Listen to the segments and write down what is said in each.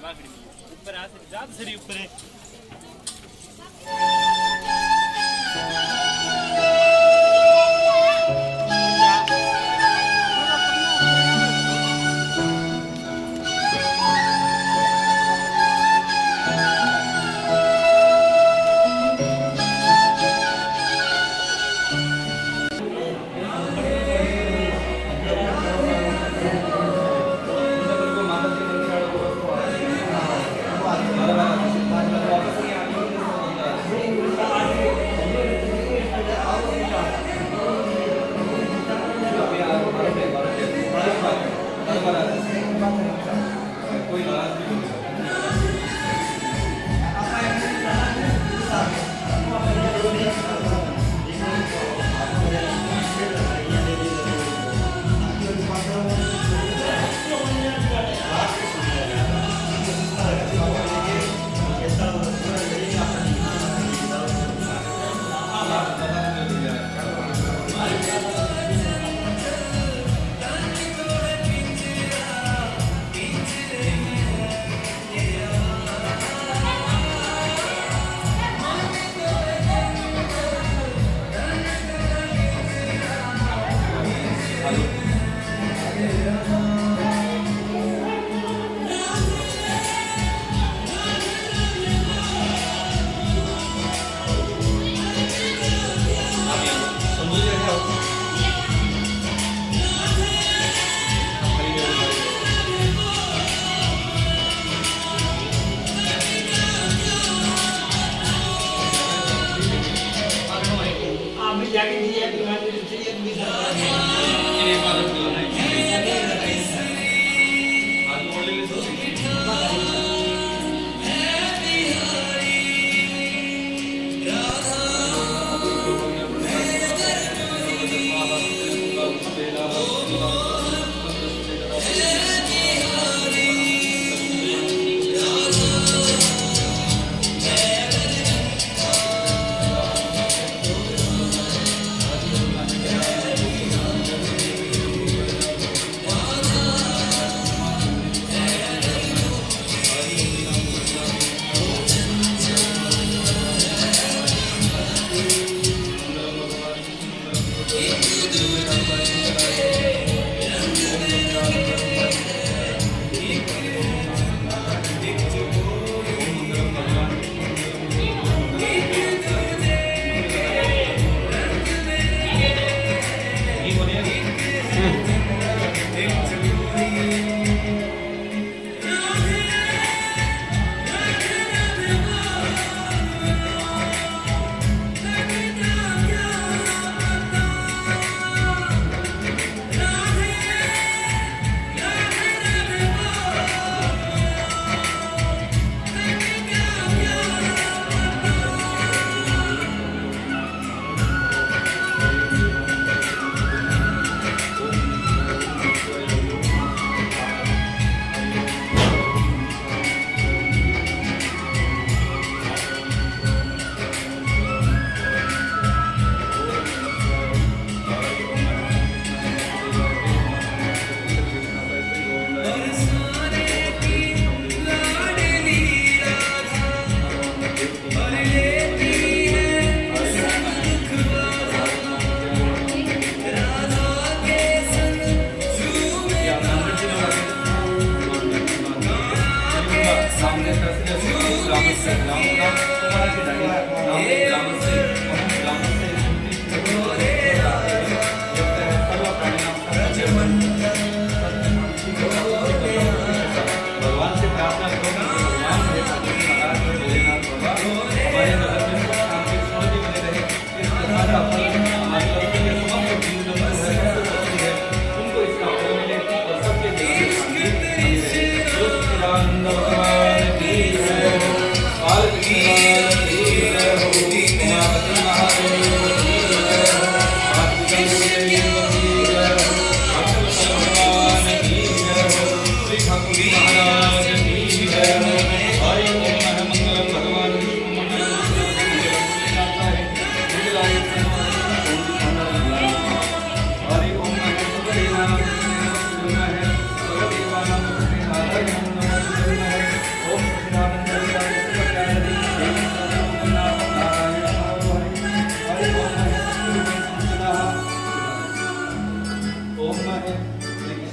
बाखड़ी में ऊपर आ से ज्यादा सरी ऊपर है।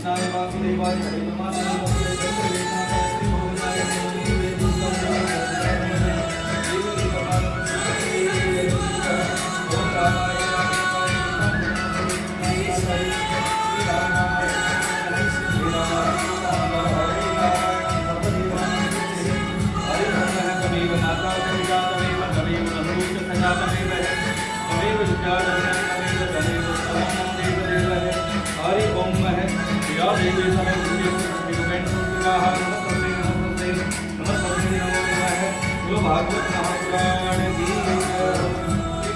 कृष्णाय वासुदेवाय हरे नमः हरि ओम है या देवी समय जो भागवत महापुराण की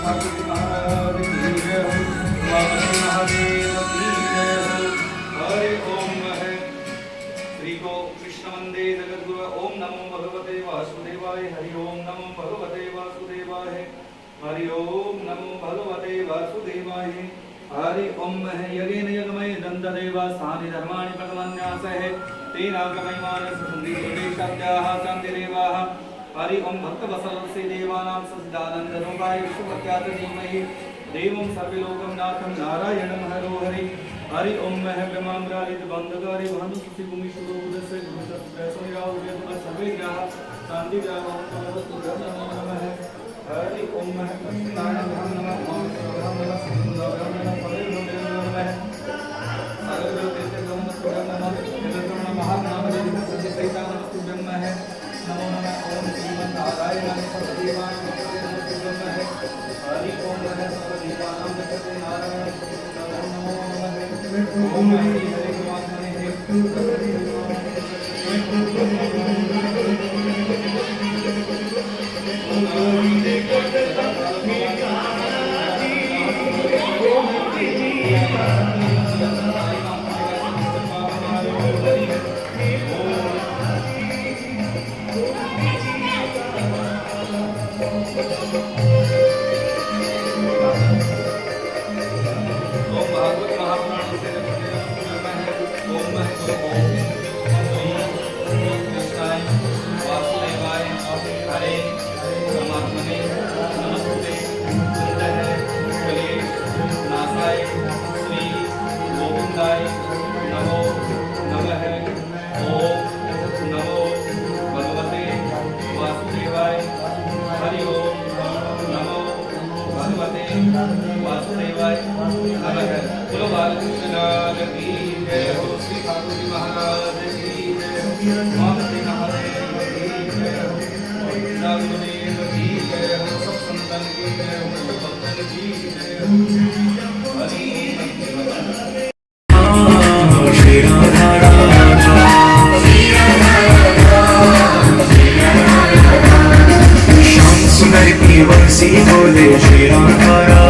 भागवत महाराज की महादेव की हरि ओम है श्री गो कृष्ण वंदे जगद्गुरु ओम नमो भगवते वासुदेवाय हरि ओम नमो भगवते वासुदेवाय हरि ओम नमो भगवते वासुदेवाय हरि ओम है यज्ञेन यज्ञमय दंतदेवा स्थानि धर्माणि भगवन्यासः तेनागमय मानस संदीपेशाद्याः शान्तिरेवाः हरि ओम भक्तवत्सलस्य देवानां सच्चिदानन्द रूपाय विष्णुपत्यात् धीमहि देवं सर्वलोकं नाथं नारायणं हरो हरि हरि ओम है ब्रह्माम्रालित बंधकारी भानु सुखी भूमि सुरोदस्य गुरुसत्प्रसन्निराव सर्वे ग्रह शांति ग्रह नमस्तु नमः है हरि ओम है कृष्णाय नमः नमः सुंदरम नमः पवित्रम नमः सर्वलोकेते नमस्तु नमः महानाम जगत सहिता नमस्तु ब्रह्म है नमो नमः ओम श्रीमन्नारायणाय सर्वदेवाय नमस्तु ब्रह्म है हरि ओम है सर्वदेवानां जगते नारायण नमो नमः ओम हरि हरे कृष्ण वासुदेवाय नमः बोलो बालकृष्ण की जय हो श्री ठाकुर जी महाराज की जय माता महादेव की जय गुरुदेव की जय हो सब संतन की जय हो भक्तन की जय हो श्री राधा श्याम सुंदर की वंशी बोले श्री राधा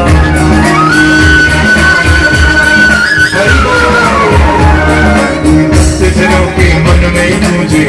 जनों के मन में तुझे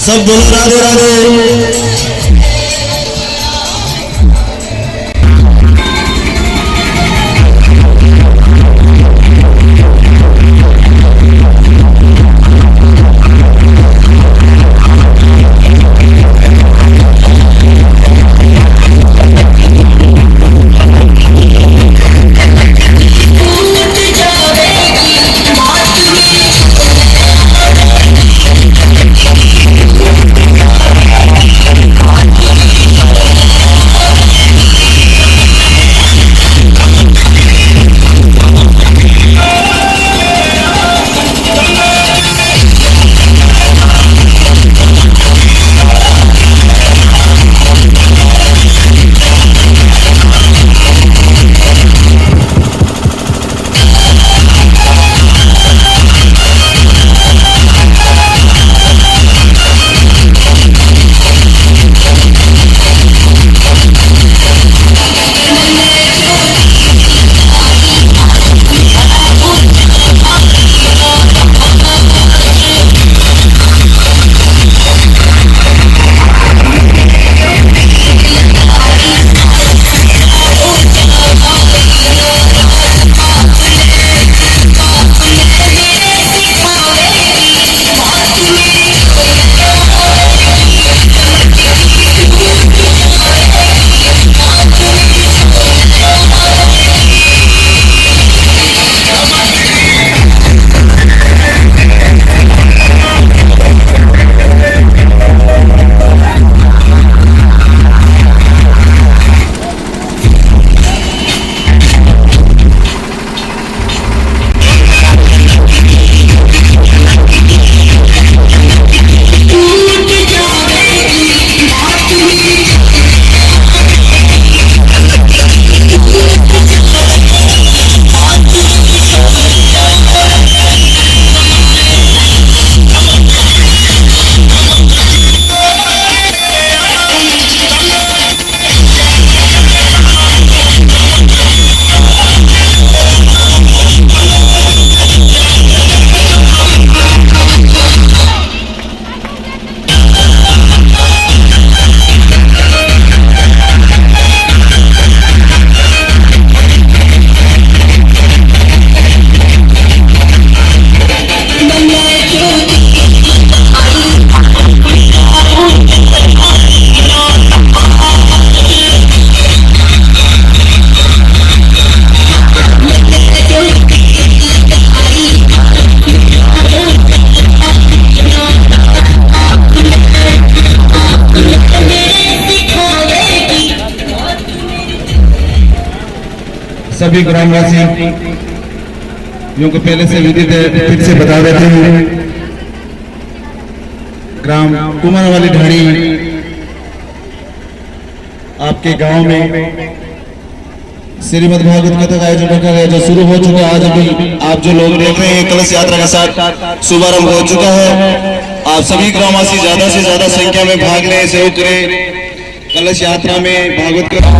सब बोलो राधे राधे। सभी ग्रामवासी को पहले से विदित है, फिर से बता देते हैं। ग्राम कुमार वाली ढाणी आपके गांव में श्रीमद् भागवत कथा का आयोजन रखा गया जो शुरू हो चुका है। आज अभी आप जो लोग देख रहे हैं कलश यात्रा के साथ शुभारंभ हो चुका है। आप सभी ग्रामवासी ज्यादा से ज्यादा संख्या में भाग लें, सहयोग करें कलश यात्रा में भागवत कथा।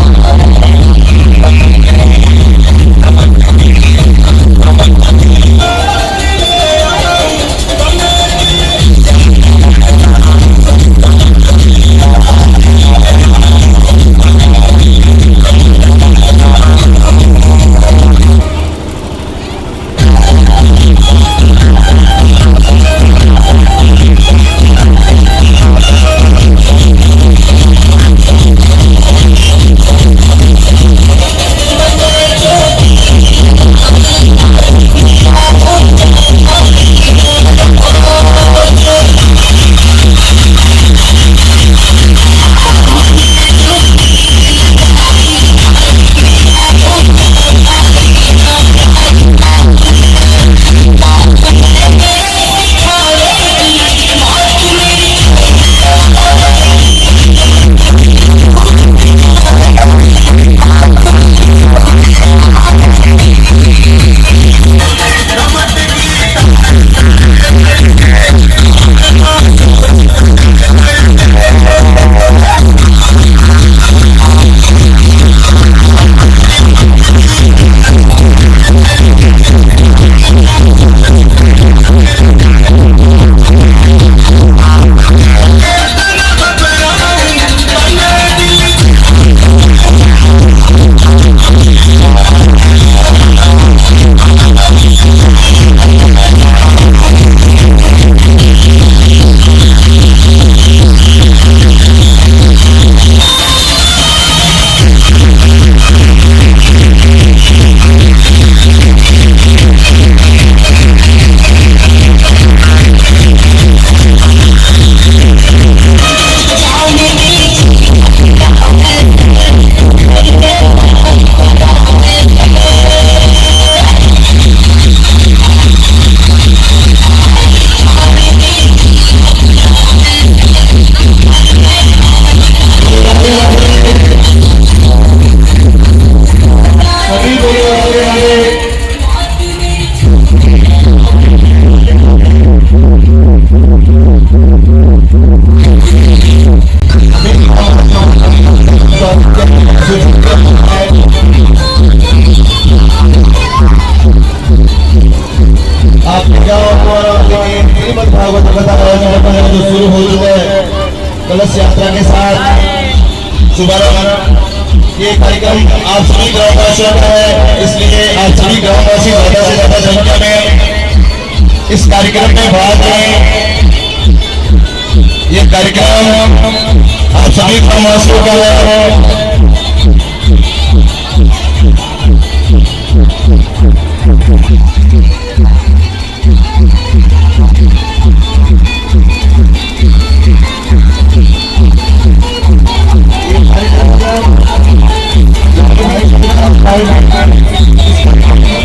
कलश यात्रा के साथ शुभारंभ ये कार्यक्रम आप सभी ग्रामवासियों का है, इसलिए आप सभी ग्रामवासी ज्यादा से ज्यादा संख्या में इस कार्यक्रम में भाग लें। ये कार्यक्रम आप सभी ग्रामवासियों का है।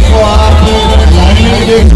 तो आप लाइन में देख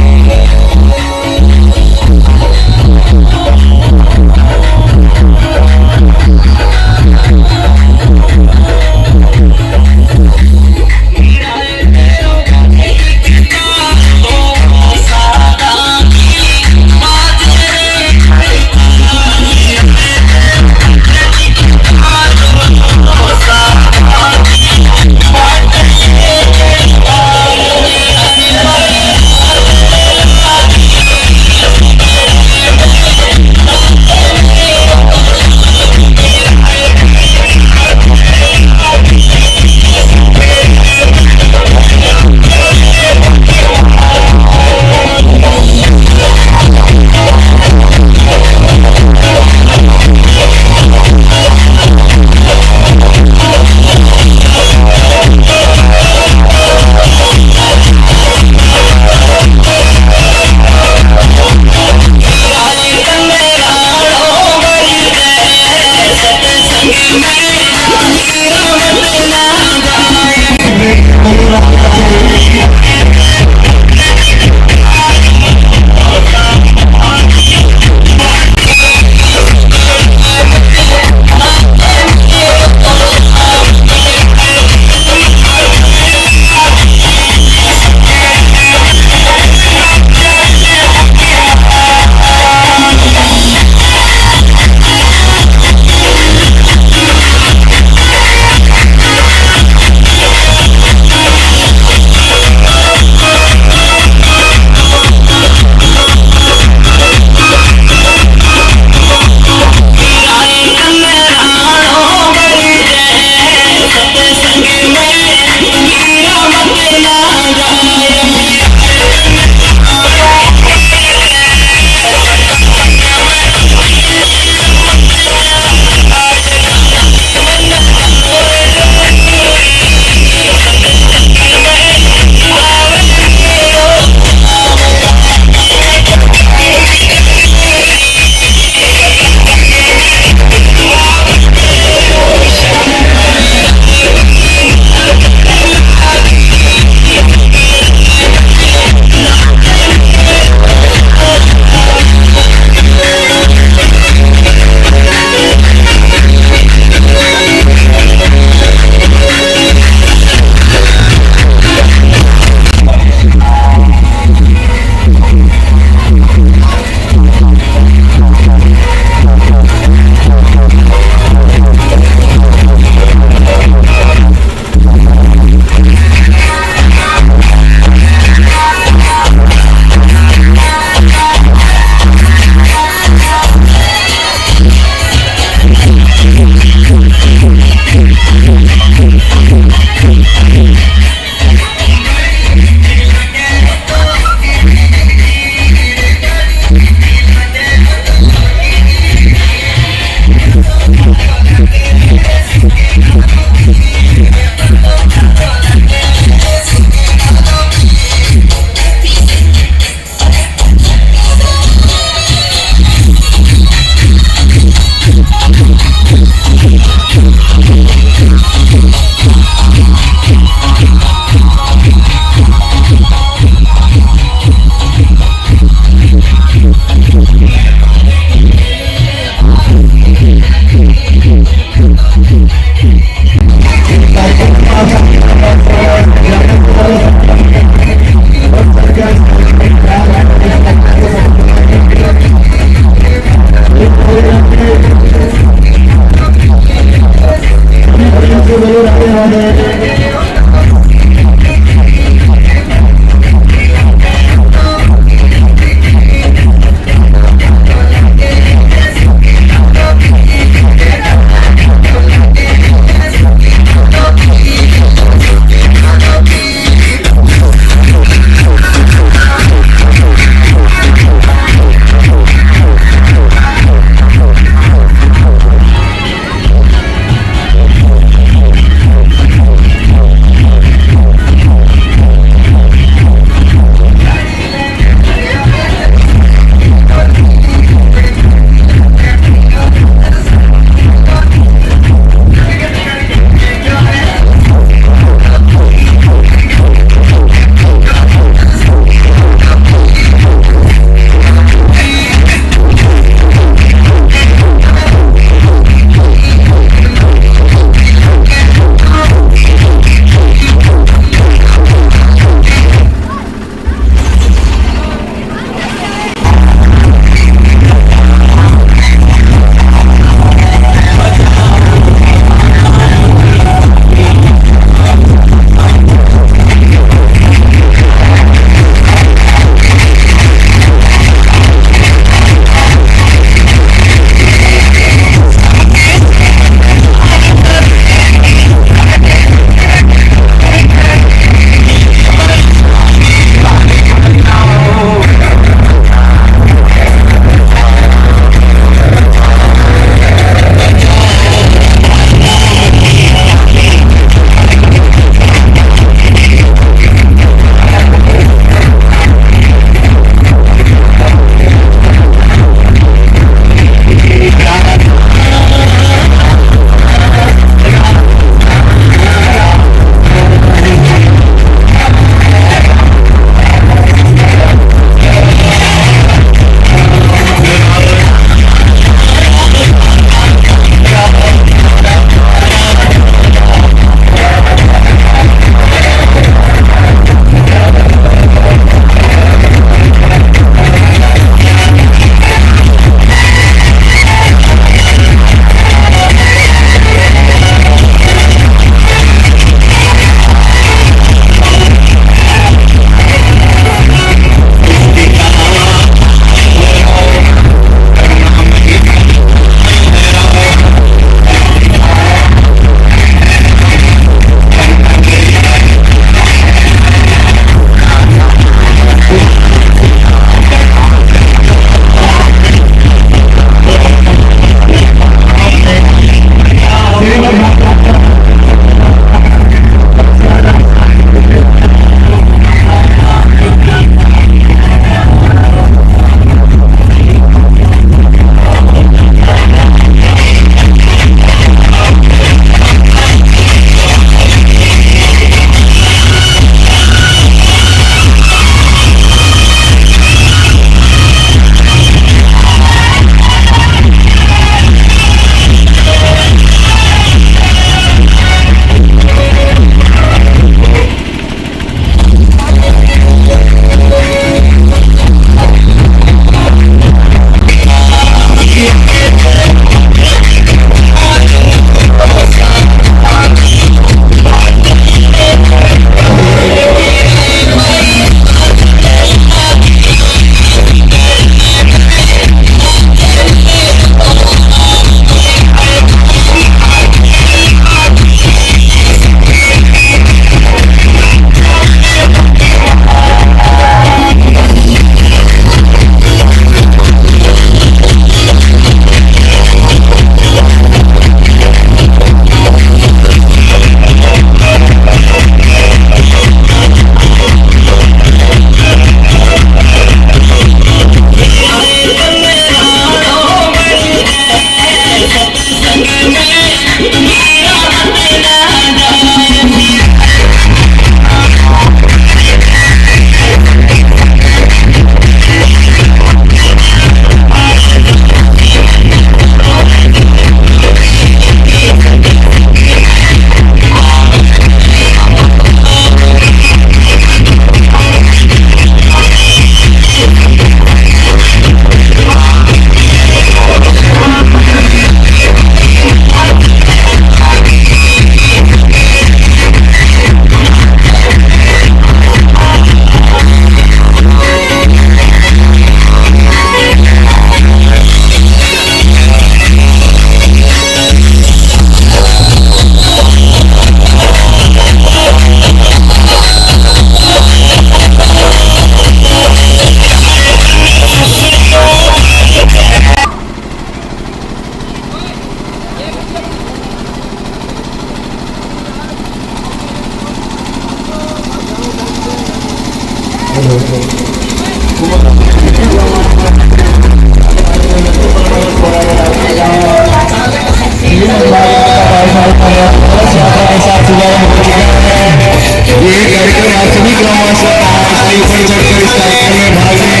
कार्यक्रम आप सभी ग्रामवासियों का है, इसलिए बढ़ चढ़कर इस कार्यक्रम में भाग लें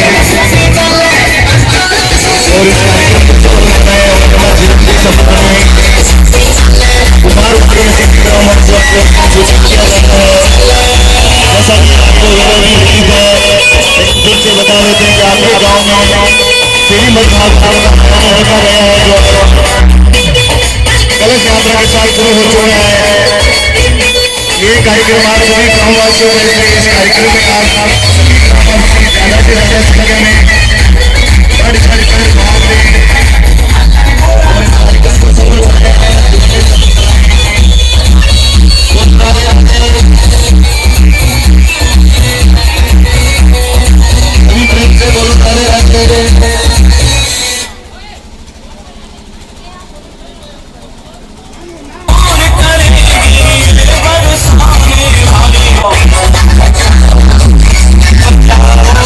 और इस कार्यक्रम को सफल बनाएं और हमारे जीवन के सफल बनाएं। कुमार उठने से ग्रामवासियों को सूचित किया जाता है, जैसा कि आपको जरूरी है फिर से बता देते हैं कि आपके गाँव में श्रीमद भागवत होता गया है जो कलश यात्रा के साथ शुरू हो चुका है। ये कार्यक्रम आप सभी गाँववासियों को, इसलिए इस कार्यक्रम में आप ज्यादा से ज्यादा संख्या में बढ़ चढ़कर भाग लें और इस कार्यक्रम को सफल बनाएं। सभी प्रेम से बोलो ताले रखते हैं। Oh,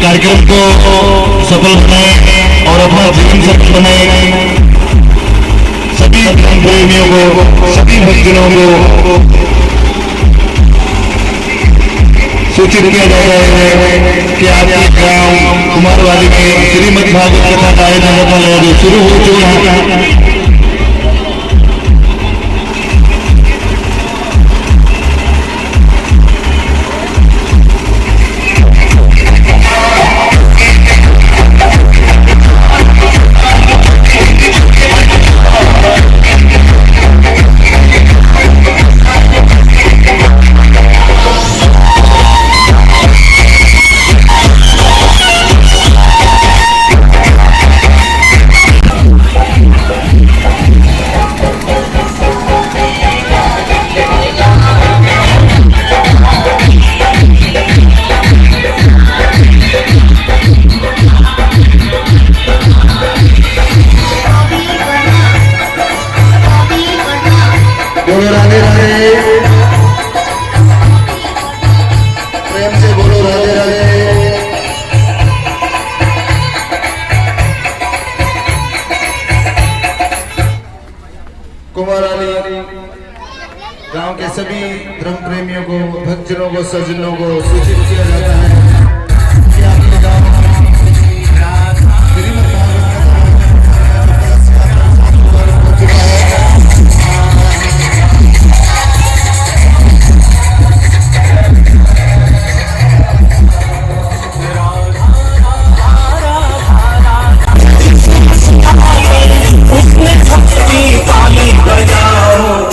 कार्यक्रम को सफल बनाए और अपना जीवन सफल बनाए। सभी ग्राम प्रेमियों को, सभी भक्तजनों को सूचित किया जाता है कि आपके ग्राम कुमारवाली में श्रीमद् भागवत कथा का आयोजन शुरू हो चुका है। बोलो राधे राधे, प्रेम से बोलो राधे राधे। कुमारवाली गांव के सभी धर्म प्रेमियों को, भक्तजनों को, सज्जनों को सूचित किया जाता है कि आपके गांव में बजाओ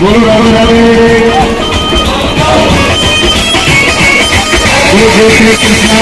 बोलो राधे राधे। बोलो श्री कृष्ण।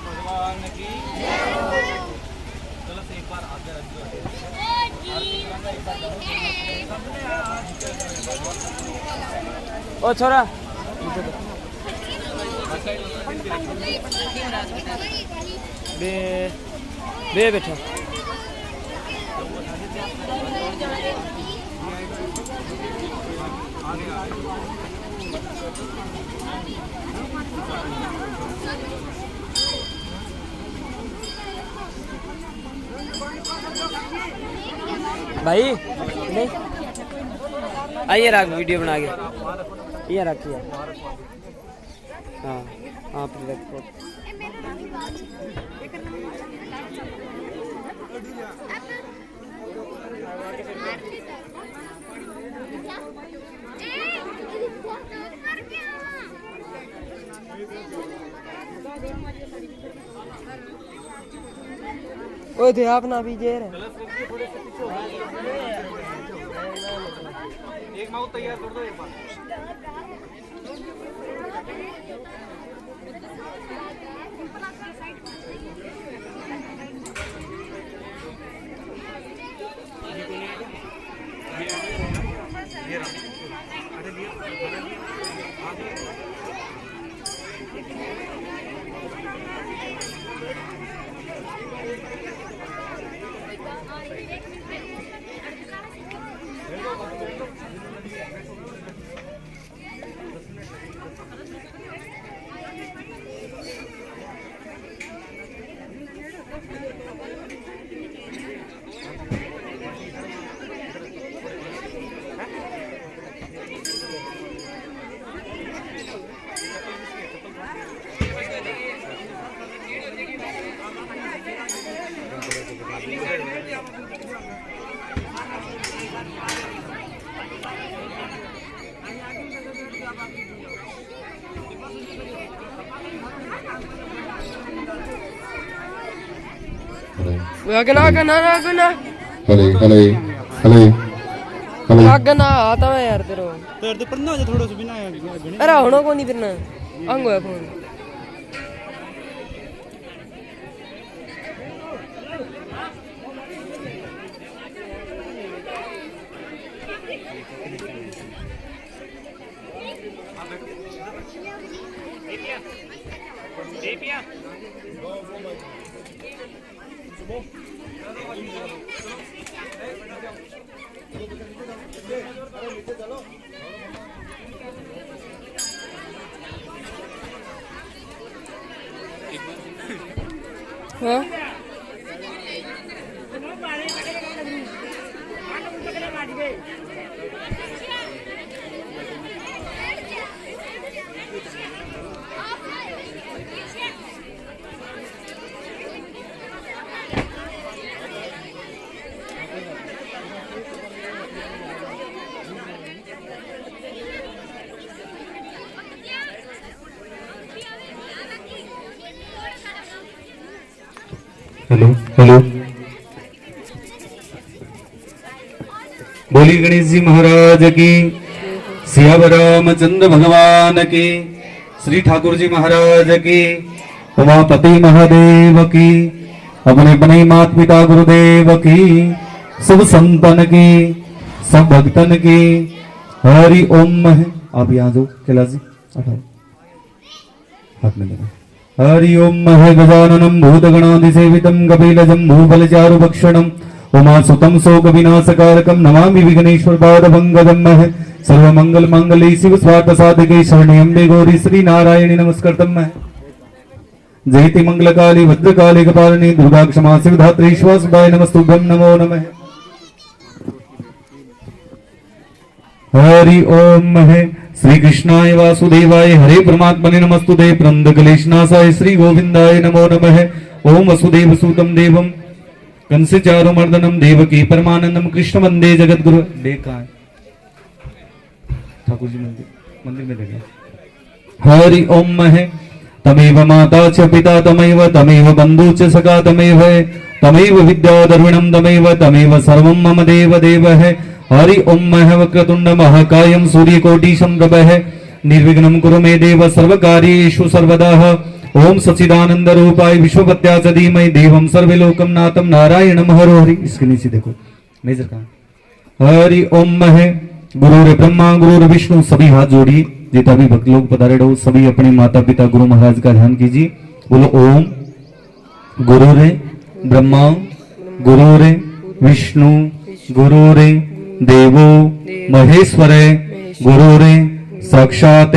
भगवान की चलो एक बार आगे रख दो। ओ छोरा बे बे बैठो भाई नहीं आइए रख वीडियो बना के ये रखिए। हाँ हाँ ओ थे आप ना भी जे एक माउथ तैयार कर दो एक बार। गना आता है यार तेरे तो पढ़ना जो थोड़ा सा बिना अरे होना को नहीं फिरना अंग है फोन हाँ हेलो हेलो बोली गणेश जी महाराज की, सियावर रामचंद्र भगवान की, श्री ठाकुर जी महाराज की, उमापति महादेव की, अपने अपने माता पिता गुरुदेव की, सब संतन की, सब भक्तन की हरि ओम है। आप यहाँ जो कैलाश जी हाथ में लेना। हरि ओम है गजाननम भूतगणाधिसेवितं कपिलजम्बूफलचारुभक्षणम् उमासुतं शोकविनाशकारकं नमामि विघ्नेश्वर पादपङ्कजं है। सर्वमंगल मांगल्ये शिव स्वार्थ साधके शरण्ये अम्बे गौरी श्री नारायणी नमस्कृतं है। जयति मंगलकाली भद्रकाली कपालिनी दुर्गा क्षमा शिवधात्री श्वासुदाय नमस्तुभ्यं नमो नमः। हरि ओम है। श्री कृष्णाय वासुदेवाय हरे परमात्मने नमस्तुते प्रंद क्लेशनाशाय श्री गोविंदाय नमो नमः। ओम वसुदेव सूतम देवम कंस चारु मर्दनम देवकी परमानंदम कृष्ण वंदे जगद्गुरु। देखा ठाकुर जी मंदिर में लगे। हरि ओम है। तमेव माता च पिता तमेव बन्धु च सखा तमेव विद्या द्रविणं तमेव सर्वं मम देव देवः। हरि ओम वक्रतुंड महाकायं सूर्यकोटिशं प्रभः निर्विघ्नं कुरु मे देव सर्वकार्येषु सर्वदा। ओम सच्चिदानंद रूपाय विश्वपत्याच धीमहि देवं सर्वलोकं नाथं नारायणं हरो हरि। इसके नीचे देखो मेजर कहां। हरि ओम गुरुर ब्रह्मा गुरुर विष्णु। सभी हाथ जोड़िए, जितना भी भक्त लोग पधारे हो सभी अपने माता पिता गुरु महाराज का ध्यान कीजिए। बोलो ओम गुरुरे ब्रह्मा गुरुरे विष्णु गुरुरे देवो महेश्वरे गुरुरे साक्षात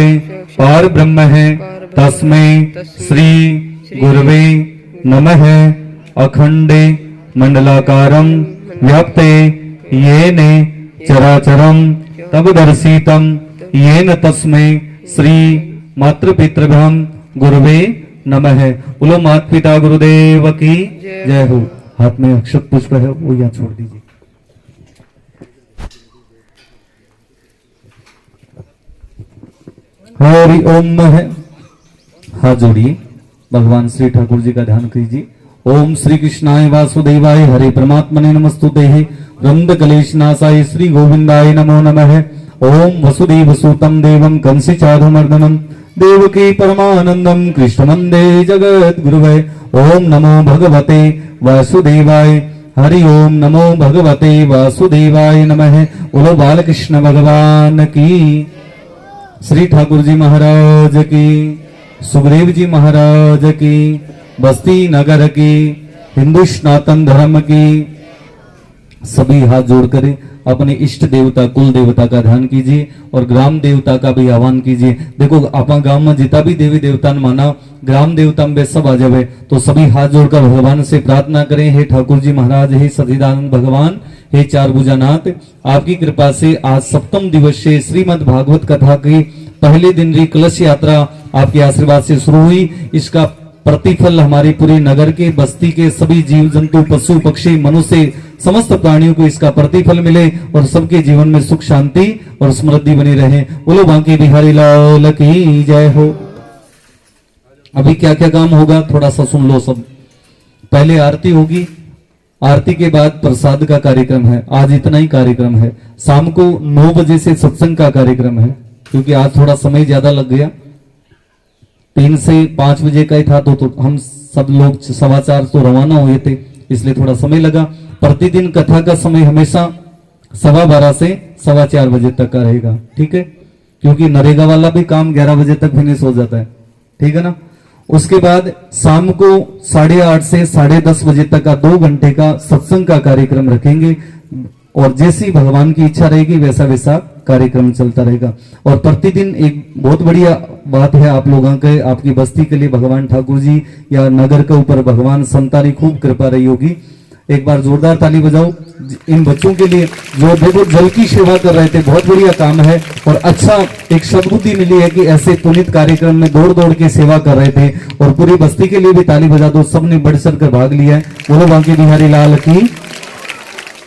पार ब्रह्म है तस्मै श्री गुरुवे नमः। अखंडे मंडलाकारं व्याप्ते येन चराचरं तद्दर्शितं येन तस्मै श्री मातृपितृभ्यां गुरुवे नमः। बोलो माता पिता गुरुदेव की जय हो। हाथ में अक्षत पुष्प है वो यहाँ छोड़ दीजिए। हरि ओम है। हाथ जोड़िए, भगवान श्री ठाकुर जी का ध्यान कीजिए। ओम श्री कृष्णाय वासुदेवाय हरे परमात्मने नमस्तुते वृंद कलेश नाशाय श्री गोविंदाय नमो नमः। ओम वसुदेव सूतम देवं कंसी चाधुमर्दनम देवकी परमानंदम कृष्ण वंदे जगत गुरुवे। ओम नमो भगवते वासुदेवाय। हरि ओम नमो भगवते वासुदेवाय नमः। बोलो बालकृष्ण भगवान की, श्री ठाकुर जी महाराज की, सुखदेव जी महाराज की, बस्ती नगर की, हिंदू सनातन धर्म की। सभी हाथ जोड़कर अपने इष्ट देवता कुल देवता का ध्यान कीजिए और ग्राम देवता का भी आह्वान कीजिए। देखो आपा गांव में जितना भी देवी देवता ने माना ग्राम देवता में सब आ जावे, तो सभी हाथ जोड़कर भगवान से प्रार्थना करें। हे ठाकुर जी महाराज, हे सच्चिदानंद भगवान, हे चार भुजानाथ, आपकी कृपा से आज सप्तम दिवस से श्रीमद् भागवत कथा की पहले दिन री कलश यात्रा आपके आशीर्वाद से शुरू हुई। इसका प्रतिफल हमारे पूरे नगर के बस्ती के सभी जीव जंतु पशु पक्षी मनुष्य समस्त प्राणियों को इसका प्रतिफल मिले और सबके जीवन में सुख शांति और समृद्धि बनी रहे। बोलो बांके बिहारी लाल की जय हो। अभी क्या क्या काम होगा थोड़ा सा सुन लो सब। पहले आरती होगी, आरती के बाद प्रसाद का कार्यक्रम है। आज इतना ही कार्यक्रम है। शाम को 9 बजे से सत्संग का कार्यक्रम है, क्योंकि आज थोड़ा समय ज्यादा लग गया। 3 से 5 बजे का ही था, तो हम सब लोग 4:15 तो रवाना हुए थे, इसलिए थोड़ा समय लगा। प्रतिदिन कथा का समय हमेशा 12:15 से 4:15 बजे तक का रहेगा, ठीक है, क्योंकि नरेगा वाला भी काम 11 बजे तक फिनिश हो जाता है, ठीक है ना। उसके बाद शाम को 8:30 से 10:30 बजे तक का 2 घंटे का सत्संग का कार्यक्रम रखेंगे और जैसी भगवान की इच्छा रहेगी वैसा वैसा कार्यक्रम चलता रहेगा। और प्रतिदिन एक बहुत बढ़िया बात है आप लोगों के, आपकी बस्ती के लिए भगवान ठाकुर जी या नगर के ऊपर भगवान संतानी खूब कृपा रही होगी। एक बार जोरदार ताली बजाओ इन बच्चों के लिए जो देखो जल की सेवा कर रहे थे। बहुत बढ़िया काम है और अच्छा एक सद्बुद्धि मिली है कि ऐसे पुनीत कार्यक्रम में दौड़ दौड़ के सेवा कर रहे थे। और पूरी बस्ती के लिए भी ताली बजा दो, सबने बढ़ चढ़ कर भाग लिया है। बोलो बांके बिहारी लाल की।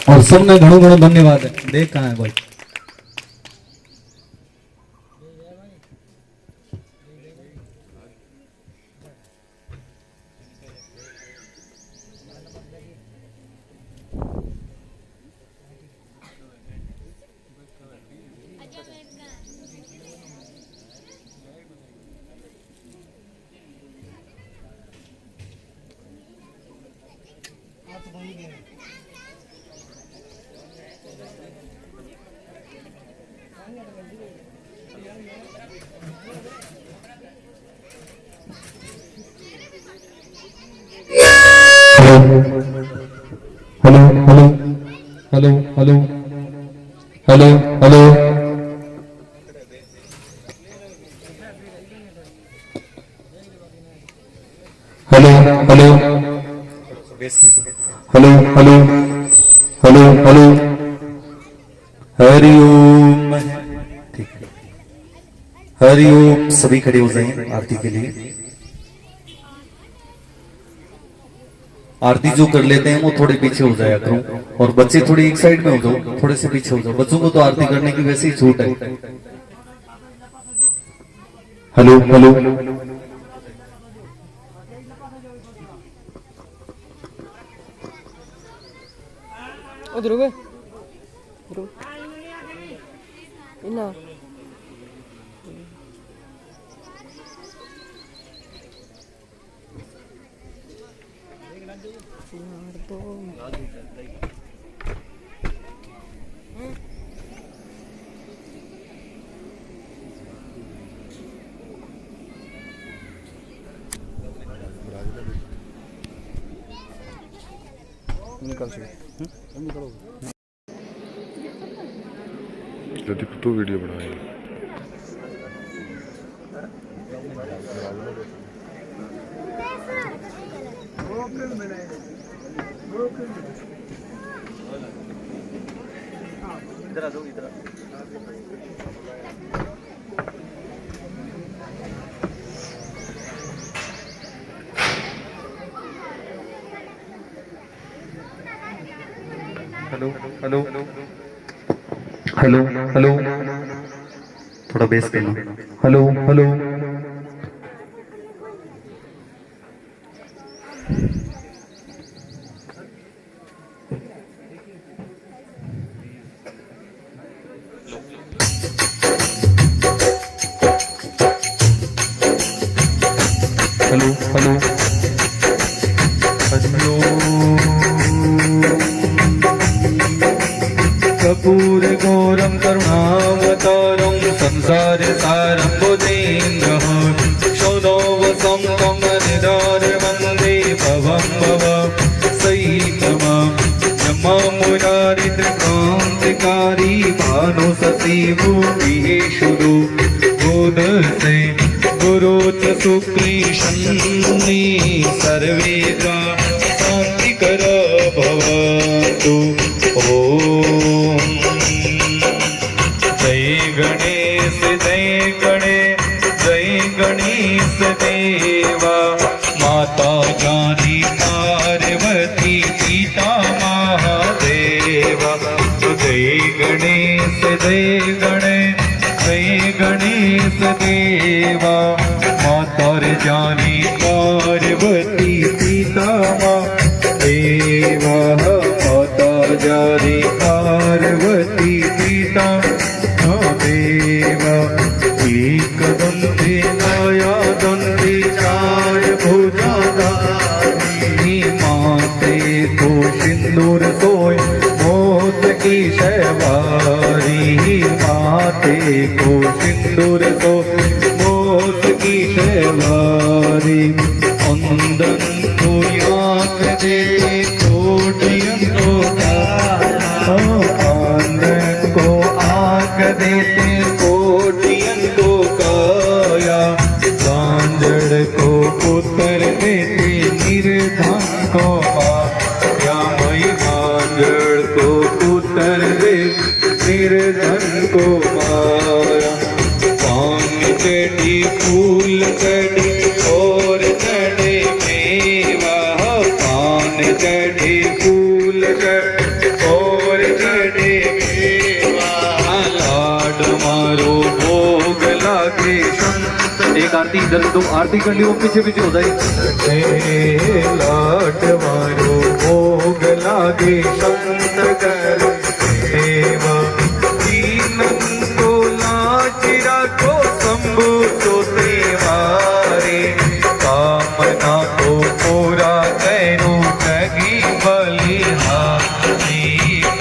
और सबने घणो घणो धन्यवाद है। देख कहाँ है भाई। Hello hello hello hello hello hello hello hello hello hello hello hello Hariom. ठीक है, हरिओम। सभी खड़े हो जाएं आरती के लिए। आरती जो कर लेते हैं वो थोड़े पीछे हो जाया करो और बच्चे थोड़ी एक साइड में हो जाओ, थोड़े से पीछे हो जाओ। बच्चों को तो आरती करने की वैसे ही छूट है। हेलो हेलो उधर वे इना जल्दी तो वीडियो बनाए हेलो हेलो हेलो हेलो थोड़ा बेस करना हेलो हेलो हेलो हेलो कर्पूर गौरम करुणावतारम संसार सारम बुद्धेन्द्रः शोणोवसं तं निदार वन्दे भवं भव सैतमं नममुरारित्रक्रान्तिकारी भानुसतीभूतिषुदु बोधसे गुरु च सुप्रीशन्नि सर्वे शान्तिकर भवन्तु ओम जय गणेश देवा माता जानी पार्वती पिता महादेवा जय गणेश देवा माता जानी पार्वती पिता महादेवा माता जानी पार्वती पिता देवा एक दंते आया दंते चार भुजाधारी माते को सिंदूर सोय मौत की शैवारी माते को सिंदूर सोय मौत की शैवारी अंदन को याद दे कोटियन को को आग देते कोटियन को काया गांजड़ को पुत्र देते निर्धन को माया मई गांजड़ को पुत्र दे निर्धन को माया पान चढ़ी फूल चढ़ी और चढ़े मेवा पान चढ़ी फूल चढ़े और चढ़े मारो भोग लागे एक आरती इधर दो आरती कर लियो पीछे पीछे हो जाए लाट मारो भोग लागे संत कर देवा दीनन को लाज रखो शंभु तो देवारे कामना को पूरा करो जगी बलिहारी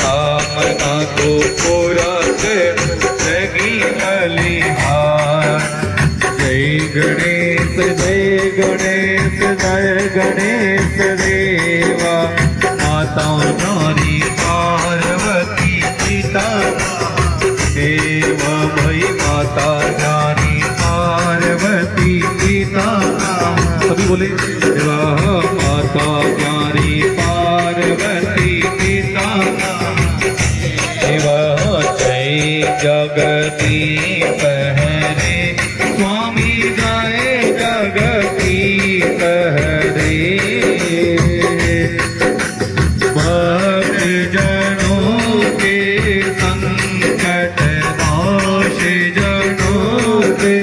कामना को पूरा जगी बलिहार जय गणेश देवा माता नारी पार्वती पिता देवा भई माता नारी पार्वती पिता सभी बोले देवा माता नारी पार्वती पिता देवा जय जगती पहरे स्वामी जय जगती पहरे भक्त जनों के संकट नाश जनों के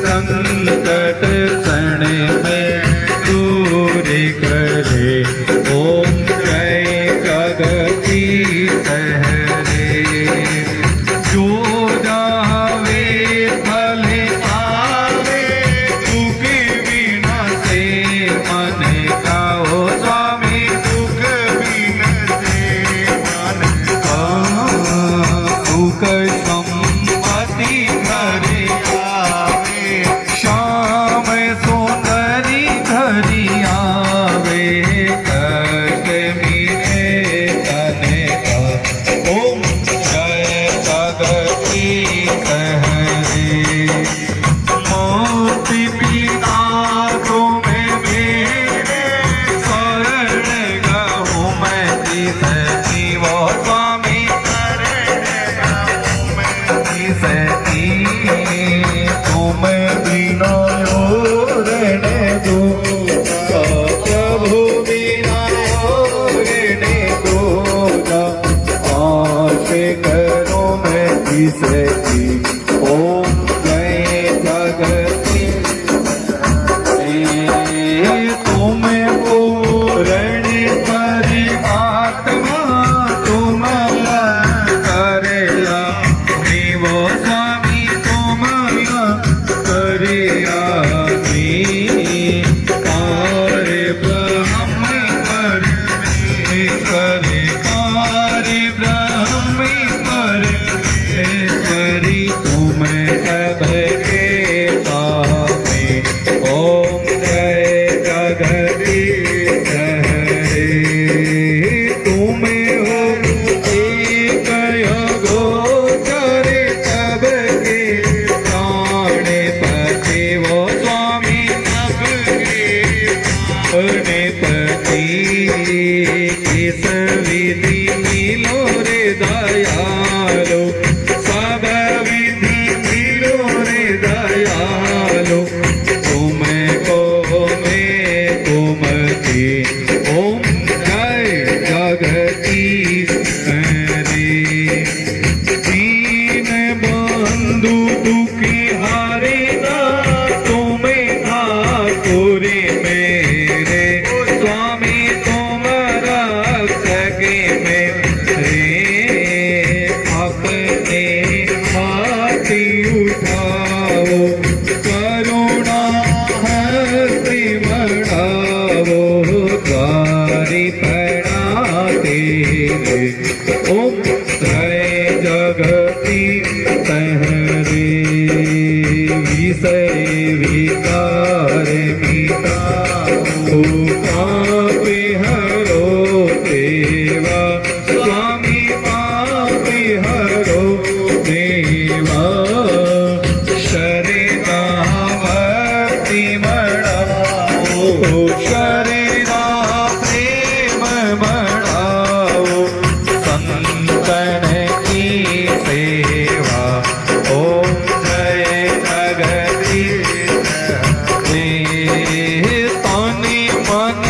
संकट क्षण में दूर मन गाओ स्वामी दुख बिनते मन सुख संपत्ति घरे आवे श्याम सुंदरी घरी आवे कष्ट मीरे तने का ओम जय जगती हरे मोती पिता तुम्हें मेरे शरण गहूँ मैं जिस जीवो स्वामी शरण गहूँ मैं जिस जी तुम बिना रहने दो प्रभु बिना रहने दो आश करो मैं जिस जी ओम जय जगती तुम पूर्ण परमात्मा तुम करेला देवो स्वामी तुम करेला कार्य ब्रह्म करे कार्य ब्रह्म करे तुम सबके स्वामी ओम जय जगदीश हरे तुम हो एक गोचर सबके प्राणपति वो स्वामी सबके प्राणपति किस विधि मिलो रे दयालो सब विधि मिलो रे दयालो तुमको मैं तुमके ओम जय जगदीश हरे दीन बंधु दुखी हारे ना तुम्हें ठाकुर मेरे स्वामी तुम्हारा सगे मेरे अपने हाथी उठाओ करुणा हस्ती बढ़ाओ द्वारी पड़ाते ओम जय जगती तहरे विषय विकार मिटाओ पापी हरो देवा स्वामी पापी हरो देवा शरणा भक्ति बढ़ाओ शरणा प्रेम बढ़ाओ संतन की सेवा ओम जय जगदीश तनि मन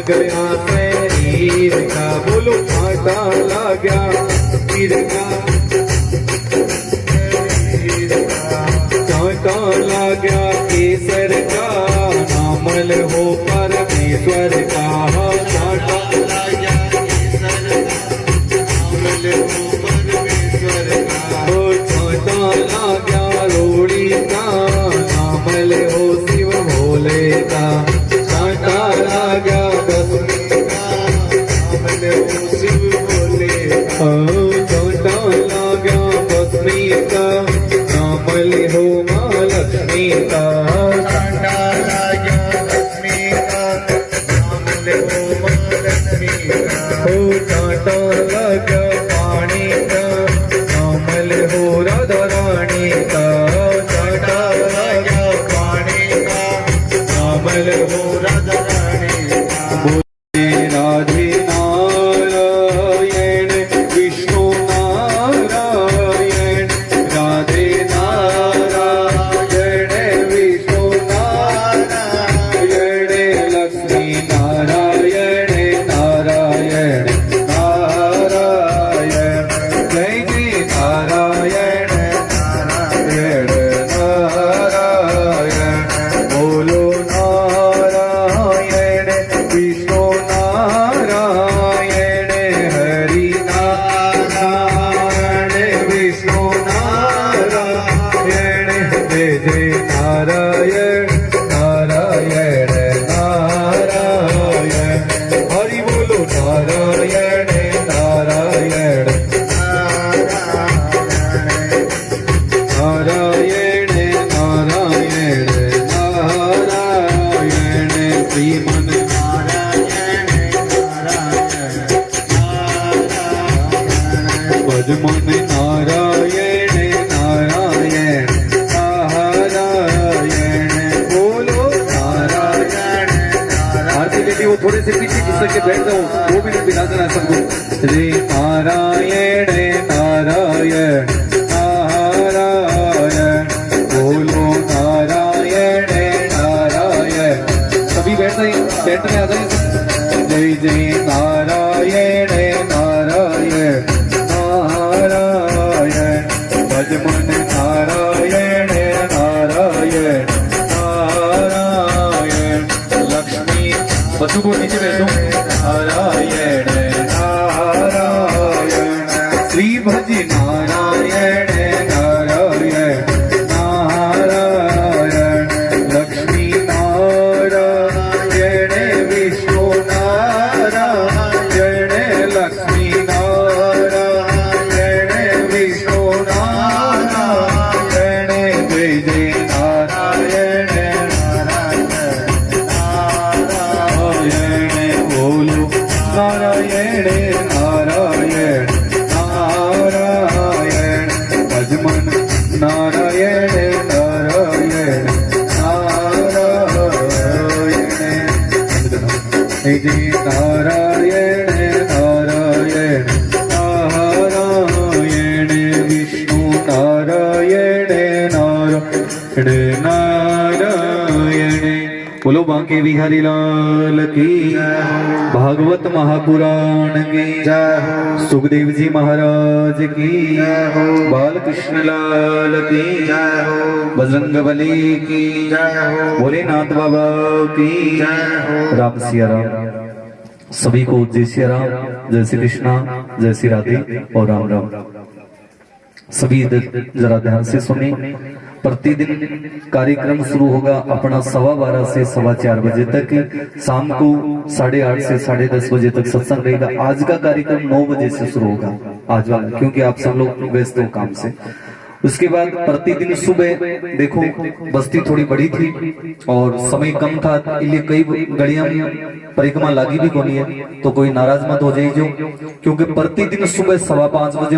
गया शरीर का, बोलो कांटा लगा सिर का, कांटा लगा केसर का, नामल हो परमेश्वर का, कांटा लगा केसर का, नामल हो परमेश्वर का, कांटा लगा रोड़ी का, नामल हो शिव भोले का, कांटा लगा दसमी का, नामल हो शिव भोले का, कांटा लगा दसमी का, नामल हो माँ लक्ष्मी का, कांटा लगा दसमी का, नामल हो माँ लक्ष्मी का, कांटा लगा पानी का, नामल हो राधा रानी का, कांटा लगा पानी का, नामल हो राधा रानी का। बोले राधे नारायण विष्णु नारायण, राधे नारायण विष्णु नारायण, लक्ष्मी नारायण नारायण नारायण, जय जय नारायण नारायण नारायण, बोलो नारायण विष्णु नारायण, हरि नारायण विष्णु नारायण, जय जय नारायण नारायण नारायण, हरि बोलो नारायण नारायण नारायण नारायण नारायण, श्रीमन नारायण नारायण, भजमन नारायण नारायण नारायण, बोलो नारायण नारायण। आरती लेडी वो थोड़े से पीछे खिसक के बैठ जाओ, वो भी नहीं बिना देना सबको। श्री नारायण नारायण नारायण, बोलो नारायण नारायण, सभी बैठ में आ जाए। जय जय नारायण नारायण नारायण, भजमन नारायण नारायण नारायण, लक्ष्मी बच्चों को नीचे बैठो, नारायण नारायण, श्री भज नारायण नारायण नारायण, लक्ष्मी नारायण विष्णु नारायण, लक्ष्मी नारायण विष्णु नारायण, जय जय नारायण नारायण, बोलो नारायण नारायण नारायण, भजमन नारायण नारायण नारायण, जय जय नारायण नारायण नारायण, विष्णु नारायण नारायण नारायण, बोलो बांके बिहारी लाल की, भागवत महापुराण की, सुखदेव जी महाराज की, बालकृष्ण लाल की, बजरंग बली की, भोलेनाथ बाबा की, राम सिया राम। सभी को जय सिया राम, जय श्री कृष्णा, जय श्री राधे और राम राम। सभी जरा ध्यान से सुने। प्रतिदिन कार्यक्रम शुरू होगा अपना 12:15 से 4:15 बजे तक, शाम को 8:30 से 10:30 बजे तक सत्संग रहेगा। आज का कार्यक्रम 9 बजे से शुरू होगा आज वाला, क्योंकि आप सब लोग व्यस्त हो काम से। उसके बाद प्रतिदिन सुबह देखो बस्ती थोड़ी बड़ी थी और समय कम था, इसलिए कई गड़ियां परिक्रमा लागी भी कोनी है, तो कोई नाराज मत हो जाइए जो, क्योंकि प्रतिदिन सुबह 5:15 बजे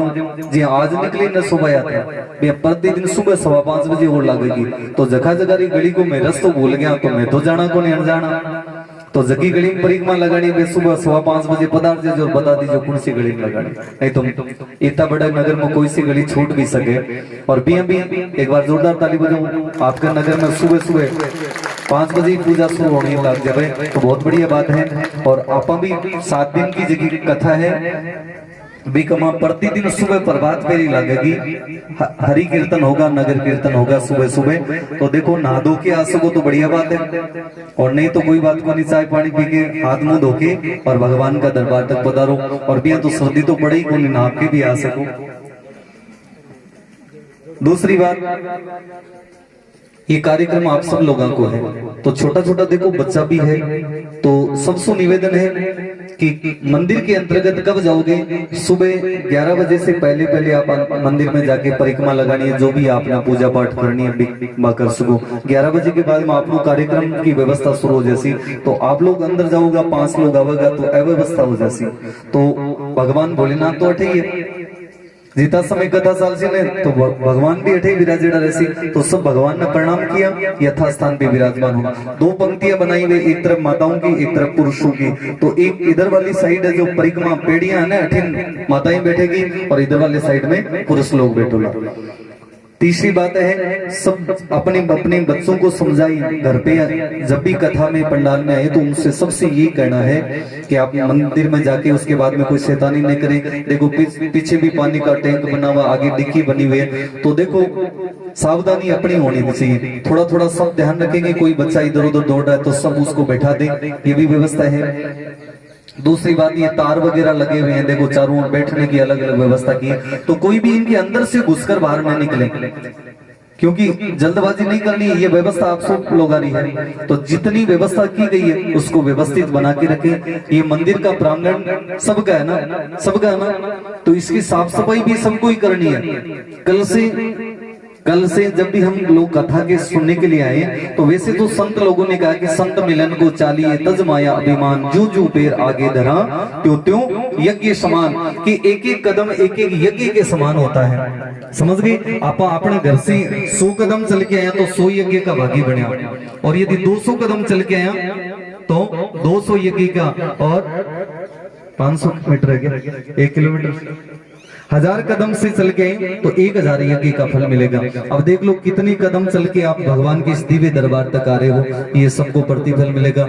जी आज निकली न सुबह आता भैया, प्रतिदिन सुबह 5:15 बजे और लगेगी। तो जगह जगह गली को मैं रस्तो भूल गया, तो मैं तो जाना को नहीं अनजाना, तो जगी गली में परिक्रमा लगानी में सुबह 5:15 बजे पधार दीजिए और बता दीजिए कौन सी गली में लगानी, नहीं तो इतना बड़ा नगर में कोई सी गली छूट भी सके। और भी एक बार जोरदार ताली बजाऊं आपके नगर में सुबह सुबह 5 बजे पूजा शुरू होने लग जाए तो बहुत बढ़िया बात है। और आपा भी 7 दिन की जगह कथा है बिकमा प्रतिदिन सुबह प्रभात फेरी लगेगी, हरि कीर्तन होगा, नगर कीर्तन होगा सुबह सुबह। तो देखो नहा धो के आ सको तो बढ़िया बात है, और नहीं तो कोई बात को नहीं, चाय पानी पी के हाथ मुंह धो के और भगवान का दरबार तक पधारो। और भी तो सर्दी तो पड़े ही को नहा के भी आ सको। दूसरी बात, ये कार्यक्रम आप सब लोगों को है, तो छोटा छोटा देखो बच्चा भी है, तो सबसे निवेदन है कि मंदिर के अंतर्गत कब जाओगे, सुबह 11 बजे से पहले पहले आप मंदिर में जाके परिक्रमा लगानी है, जो भी आपने पूजा पाठ करनी है कर सको। 11 बजे के बाद में आप लोग कार्यक्रम की व्यवस्था शुरू हो जैसी, तो आप लोग अंदर जाओगा, 5 लोग आवेगा तो अव्यवस्था हो जैसी। तो भगवान भोलेनाथ तो अठे ही जीता समय कथा साल से ने, तो भगवान भी अठे विराजेड़ा रहसी। तो सब भगवान ने प्रणाम किया, यथास्थान पे विराजमान हो। 2 पंक्तियां बनाई हुई, एक तरफ माताओं की एक तरफ पुरुषों की। तो एक इधर वाली साइड है जो परिक्रमा पेड़ियां है ना, अठिन माताएं बैठेगी और इधर वाले साइड में पुरुष लोग बैठोगा। तीसरी बात है, सब अपने अपने बच्चों को समझाइए घर पे, जब भी कथा में पंडाल में आए तो उनसे सबसे यही कहना है कि आप मंदिर में जाके उसके बाद में कोई शैतानी नहीं करें। देखो पीछे भी पानी का टैंक बना हुआ, आगे डिक्की बनी हुई है, तो देखो सावधानी अपनी होनी चाहिए। थोड़ा थोड़ा सब ध्यान रखेंगे, कोई बच्चा इधर उधर दौड़ रहा है तो सब उसको बैठा दे, ये भी व्यवस्था है। दूसरी बात, ये तार वगैरह लगे हुए हैं, देखो चारों ओर बैठने की अलग अलग व्यवस्था की है, तो कोई भी इनके अंदर से घुसकर बाहर न निकले, क्योंकि जल्दबाजी नहीं करनी है। ये व्यवस्था आप सब लोग आ रही है, तो जितनी व्यवस्था की गई है उसको व्यवस्थित बना के रखें। ये मंदिर का प्रांगण सबका है ना, सबका है ना, तो इसकी साफ सफाई भी सबको ही करनी है। कल से जब भी हम लोग कथा के सुनने के लिए आए, तो वैसे तो संत लोगों ने कहा कि संत मिलन को चालिए तज माया अभिमान, जो जो पैर आगे धरा त्यों त्यों यज्ञ समान, कि एक एक कदम एक एक यज्ञ के समान होता है। समझ गए? आप अपने घर से 100 कदम चल के आया तो 100 यज्ञ का भागी बना, और यदि 200 कदम चल के आया तो 200 यज्ञ का, और 500 मीटर है, 1 किलोमीटर, 1000 कदम से चल के तो 1000 यज्ञ का फल मिलेगा। अब देख लो कितनी कदम चल के आप भगवान के इस दिव्य दरबार तक आ रहे हो, ये सबको प्रतिफल मिलेगा।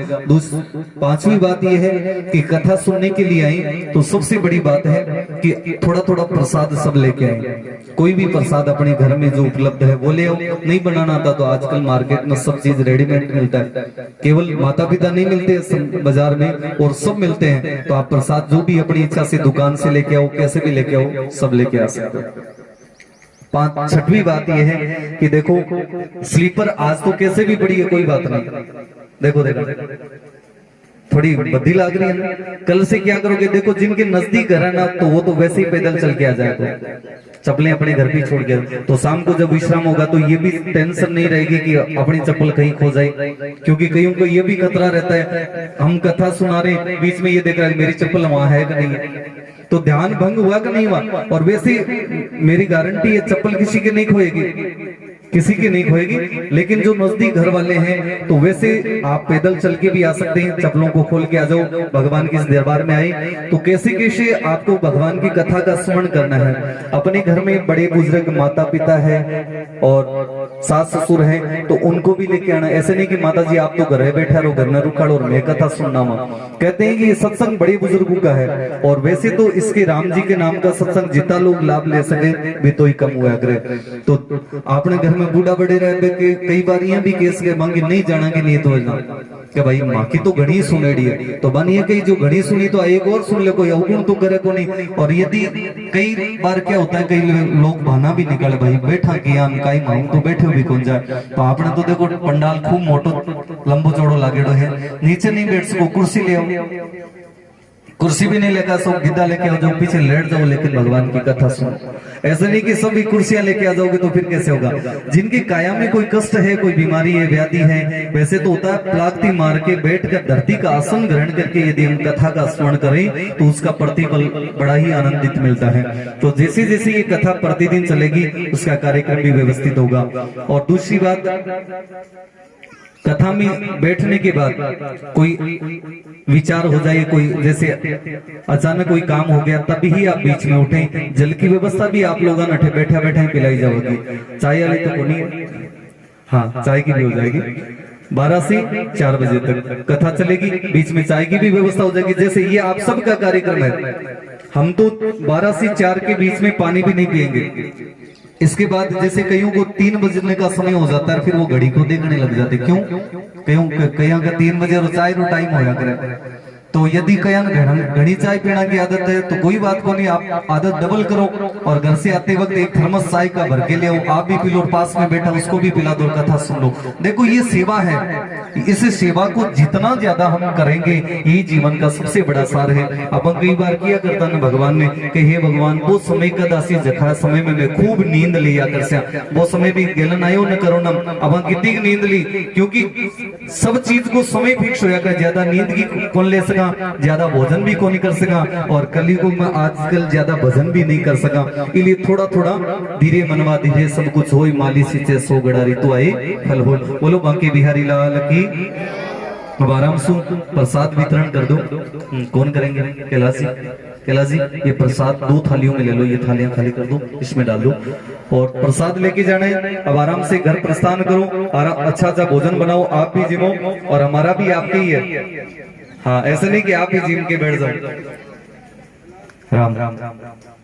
5वीं बात ये है कि कथा सुनने के लिए आए तो सबसे बड़ी बात है कि थोड़ा थोड़ा प्रसाद सब लेके आए। कोई भी प्रसाद अपने घर में जो उपलब्ध है वो ले आओ, नहीं बनाना आता तो आजकल मार्केट में सब चीज रेडीमेड मिलता है, केवल माता पिता नहीं मिलते बाजार में, और सब मिलते हैं। तो आप प्रसाद जो भी अपनी इच्छा से दुकान से लेके आओ, कैसे भी लेके आओ, सब लेके आ सकते हो। 6वीं बात यह है कि देखो स्लीपर आज तो कैसे भी पड़ी है, कोई बात नहीं, देखो थोड़ी बद्दी लग रही है, कल से क्या करोगे, देखो जिनके नजदीक घर है ना, तो वो तो वैसे ही पैदल चल के आ जाएगा, चप्पलें अपने घर पे छोड़ के, तो शाम को जब विश्राम होगा तो ये भी टेंशन नहीं रहेगी कि अपनी चप्पल कहीं खो जाए, क्योंकि कईयों को ये भी खतरा रहता है, हम कथा सुना रहे बीच में ये देख रहा है मेरी चप्पल वहां है कि नहीं, तो ध्यान भंग हुआ कि नहीं हुआ। और वैसे मेरी गारंटी है चप्पल किसी की नहीं खोएगी, किसी की नहीं खोएगी, लेकिन जो नजदीक घर वाले हैं तो वैसे आप पैदल चल के भी आ सकते हैं, चप्पलों को खोल के आ जाओ, भगवान के इस दरबार में आए। तो कैसे कैसे आपको भगवान की कथा का स्मरण करना है। अपने घर में बड़े बुजुर्ग माता पिता है और सास ससुर है तो उनको भी लेके आना। ऐसे नहीं कि माता जी आप तो घर बैठा रहो, घर में रुखड़ और मैं कथा सुनना मा। कहते हैं कि ये सत्संग बड़े बुजुर्गों का है, और वैसे तो इसके राम जी के नाम का सत्संग जितना लोग लाभ ले सके वे तो ही कम हुआ करे। तो आपने घर में बूढ़ा बड़े रहे के कई बार ये भी केस के मांगे नहीं जाना के नहीं तो कि भाई माँ की तो घड़ी सुनेड़ी है, तो बनिए कहीं जो घड़ी सुनी तो एक और सुन ले, कोई अवगुण तो करे को नहीं। और यदि कई बार क्या होता है, कई लोग बहाना भी निकाले, भाई बैठा किया कई मांग तो बैठे भी कौन जाए। तो आपने तो देखो पंडाल खूब मोटो लंबो चौड़ो लागेड़ो है, नीचे नहीं बैठ सको, कुर्सी ले आओ, कुर्सी भी नहीं लेकर सो, गिद्दा लेके आ जाओ, पीछे लेट जाओ, लेकिन भगवान की कथा सुनो। ऐसा नहीं कि सभी कुर्सियां लेके आ जाओगे तो फिर कैसे होगा। जिनकी काया में कोई कष्ट है, कोई बीमारी है, व्याधि है, वैसे तो होता है प्लागती मार के बैठ कर धरती का आसन ग्रहण करके यदि हम कथा का स्मरण करें तो उसका प्रतिफल बड़ा ही आनंदित मिलता है। तो जैसे जैसे ये कथा प्रतिदिन चलेगी उसका कार्यक्रम भी व्यवस्थित होगा। और दूसरी बात, कथा में बैठने के बाद कोई विचार हो जाए, कोई जैसे अचानक कोई काम हो गया, तभी ही आप बीच में उठें। जल की व्यवस्था भी आप लोगों ने बैठा बैठा ही पिलाई जाओगी, चाय वाली तो नहीं, हाँ चाय की भी हो जाएगी। 12 से 4 बजे तक कथा चलेगी, बीच में चाय की भी व्यवस्था हो जाएगी। जैसे ये आप सबका कार्यक्रम है, हम तो 12 से 4 के बीच में पानी भी नहीं पिएंगे। इसके बाद जैसे कईयों को 3 बजने का समय हो जाता है, फिर वो घड़ी को देखने लग जाते, क्यों? कईयों का 3 बजे चाय रो टाइम होया करे। तो यदि कया घड़ी चाय पीना की आदत है तो कोई बात को नहीं, आप आदत डबल करो और घर से आते वक्त एक थर्मस चाय का भर के ले आओ, आप भी पी लो, पास में बैठा उसको भी पिला दो, कथा सुन लो। देखो ये सेवा है, इस सेवा को जितना ज्यादा हम करेंगे यही जीवन का सबसे बड़ा सार है। अब कई बार किया करता ना भगवान ने कि हे भगवान वो समय का दासी जखा समय में मैं खूब नींद लिया कर, वो समय भी गेलन आयो न करो ना। अब कितनी नींद ली, क्योंकि सब चीज को समय फिक्स होया कर, ज्यादा नींद की कौन ले सका, ज्यादा भोजन भी कौन नहीं कर सका, और कलयुग में आजकल ज्यादा भजन भी नहीं कर सका। इसलिए थोड़ा थोड़ा धीरे मनवा धीरे सब कुछ हो, माली सिंचे 100 गड़ा ऋतु आए फल हो। बोलो बांके बिहारी लाल की। अब आराम से प्रसाद वितरण कर दो। कौन करेंगे? कैलाश जी ये प्रसाद 2 थालियों में ले लो, ये थालियां खाली कर दो, इसमें डाल दो और प्रसाद लेके जाना है। अब आराम से घर प्रस्थान करो, अच्छा अच्छा भोजन बनाओ, आप भी जिमो और हमारा भी आपके ही है। हाँ, ऐसा नहीं कि आप ही जिम के बैठ जाओ। राम राम राम राम।